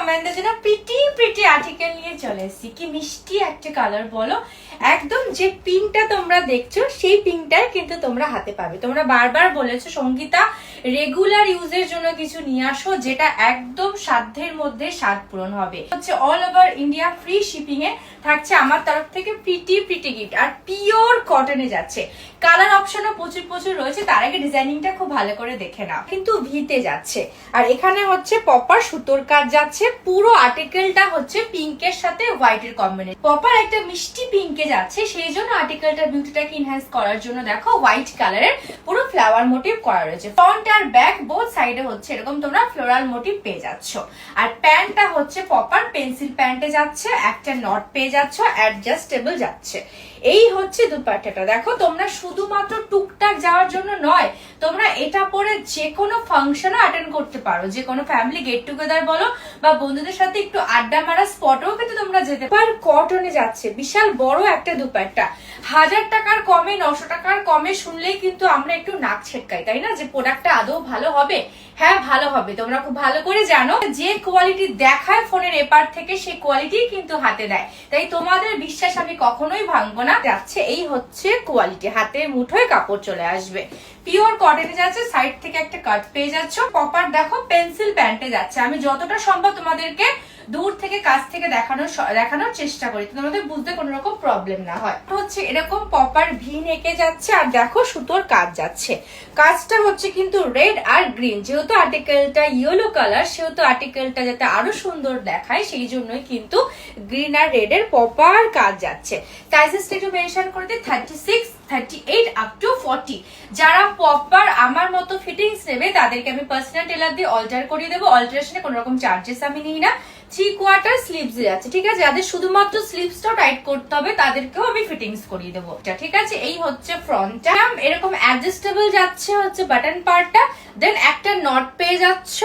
আমাদের জন্য pretty pretty article নিয়ে চলে এসেছি। কি মিষ্টি একটা কালার বলো, একদম যে পিঙ্কটা তোমরা দেখছো সেই পিঙ্কটাই কিন্তু তোমরা হাতে পাবে। তোমরা বারবার বলেছো সঙ্গীতা রেগুলার ইউজের জন্য কিছু নিয়ে আসো যেটা একদম সাধ্যের মধ্যে স্বাদ পূরণ হবে। হচ্ছে all over India free shipping এ থাকছে আমার তরফ থেকে প্রিটি প্রিটি গিফট, আর পিওর কটনে যাচ্ছে। কালার অপশনও প্রচুর প্রচুর রয়েছে। তার আগে ডিজাইনিংটা খুব ভালো করে দেখে নাও, কিন্তু ভিতে যাচ্ছে। আর এখানে হচ্ছে পপার সুতোর কাজ যাচ্ছে। পুরো আর্টিকেলটা হচ্ছে পিঙ্কের সাথে হোয়াইটের কম্বিনেশন। পপার একটা মিষ্টি পিঙ্কে যাচ্ছে, সেই জন্য আর্টিকেলটা বিউটিটাকে ইনহ্যান্স করার জন্য দেখো হোয়াইট কালারের পুরো ফ্লাওয়ার মোটিভ করা রয়েছে। ফ্রন্ট আর ব্যাক বোথ সাইডে হচ্ছে এরকম তোমরা ফ্লোরাল মোটিভ পেয়ে যাচ্ছ। আর প্যান্টটা হচ্ছে পপার পেন্সিল প্যান্টে যাচ্ছে, একটা নট পেয়ে যাচ্ছ, অ্যাডজাস্টেবল যাচ্ছে। এই হচ্ছে দুপাট্টাটা। দেখো তোমরা শুধুমাত্র টুকটাক যাওয়ার জন্য নয়, তোমরা এটা পরে যে কোনো ফাংশনও অ্যাটেন্ড করতে পারো। যে কোনো ফ্যামিলি গেট টুগেদার বলো বা বন্ধুদের সাথে একটু আড্ডা মারা স্পটেও কিন্তু তোমরা যেতে পারো। কটনে যাচ্ছে, বিশাল বড় একটা দুপাট্টা। 1000 টাকার কমে 900 টাকার কমে শুনলেই কিন্তু আমরা একটু নাক ছেটকাই, তাই না? যে প্রোডাক্টটা আদৌ ভালো হবে। হ্যাঁ ভালো হবে, তোমরা খুব ভালো করে জানো। যে কোয়ালিটি দেখায় ফোনের এপার থেকে সেই কোয়ালিটি কিন্তু হাতে দেয়, তাই তোমাদের বিশ্বাস আমি কখনোই ভাঙবো না। যাচ্ছে এই হচ্ছে কোয়ালিটি, হাতের মুঠোয় কাপড় চলে আসবে। পিওর কটনে যাচ্ছে, সাইড থেকে একটা কাট পেয়ে যাচ্ছ। পপার দেখো পেন্সিল প্যান্টে যাচ্ছে। আমি যতটা সম্ভব তোমাদেরকে দূর থেকে কাছ থেকে দেখানোর চেষ্টা করি, তোমাদের বুঝতে কোনো রকম প্রবলেম না হয়। হচ্ছে এরকম পপার ভি নেকে যাচ্ছে, আর দেখো সুতোর কাজ যাচ্ছে। কাজটা হচ্ছে কিন্তু রেড আর গ্রিন। যেহেতু আর্টিকেলটা ইয়েলো কালার, সেহেতু আর্টিকেলটা যাতে আরো সুন্দর দেখায় সেই জন্যই কিন্তু গ্রিন আর রেড এর পপার কাজ যাচ্ছে। সাইজেসটা একটু মেনশন করে দিই, 36, 38 আপ টু 40। যারা পপার আমার মতো ফিটিংস নেবে তাদেরকে আমি পার্সোনাল টেলার দিয়ে অল্টার করিয়ে দেবো। অল্টারেশনে কোনো রকম চার্জেস আমি নিই না। 3/4 স্লিভস যাচ্ছে, ঠিক আছে? যাদের শুধুমাত্র স্লিভসটা টাইট করতে হবে তাদেরকেও আমি ফিটিংস করিয়ে দেবো, ঠিক আছে? এই হচ্ছে ফ্রন্টটা, এরকম অ্যাডজাস্টেবল যাচ্ছে হচ্ছে বাটন পার্টটা, দেন একটা নট পেয়ে যাচ্ছ।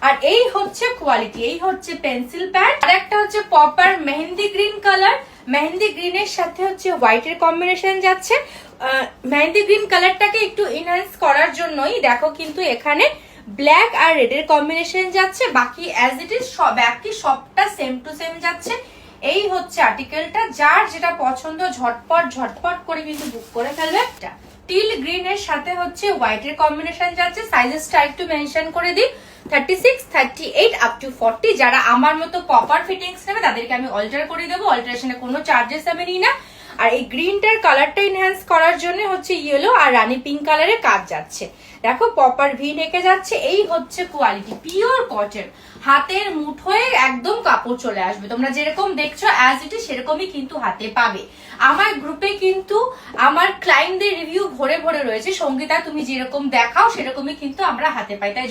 আর এই হচ্ছে কোয়ালিটি, এই হচ্ছে পেন্সিল প্যান্ট। আর একটা হচ্ছে পপার মেহেন্দি গ্রিন কালার, মেহেন্দি গ্রিনের সাথে হচ্ছে হোয়াইটের কম্বিনেশন যাচ্ছে। মেহেন্দি গ্রিন কালারটাকে একটু ইনহ্যান্স করার জন্যই দেখো কিন্তু এখানে ব্ল্যাক আর রেড এর কম্বিনেশন যাচ্ছে। বাকি অ্যাজ ইট ইজ বাকি সবটা সেম টু সেম যাচ্ছে। এই হচ্ছে আর্টিকেলটা, যার যেটা পছন্দ ঝটপট ঝটপট করে কিন্তু বুক করে ফেলবে। টিল গ্রিন এর সাথে হচ্ছে হোয়াইট এর কম্বিনেশন যাচ্ছে। সাইজেসটা একটু মেনশন করে দিই, 36, 38 আপ টু 40। যারা আমার মতো পপার ফিটিংস নেবে তাদেরকে আমি অল্টার করে দেবো। অল্টারেশনে কোনো চার্জেস আমি নিই না। আর এই গ্রিনটার কালারটা ইনহ্যান্স করার জন্য হচ্ছে ইয়েলো আর রানী পিঙ্ক কালারের কাজ যাচ্ছে। দেখো পপার ভি নেকে যাচ্ছে। এই হচ্ছে কোয়ালিটি, পিওর কটন, হাতের মুঠোয় একদম কাপড় চলে আসবে। তোমরা যেরকম দেখছো অ্যাজ ইট ইজ সেরকমই কিন্তু হাতে পাবে। আমার গ্রুপে কিন্তু আমার ক্লায়েন্টদের রিভিউ ভরে ভরে রয়েছে, সঙ্গীতা তুমি যেরকম দেখাও সেরকমই কিন্তু আমরা হাতে পাই। তাই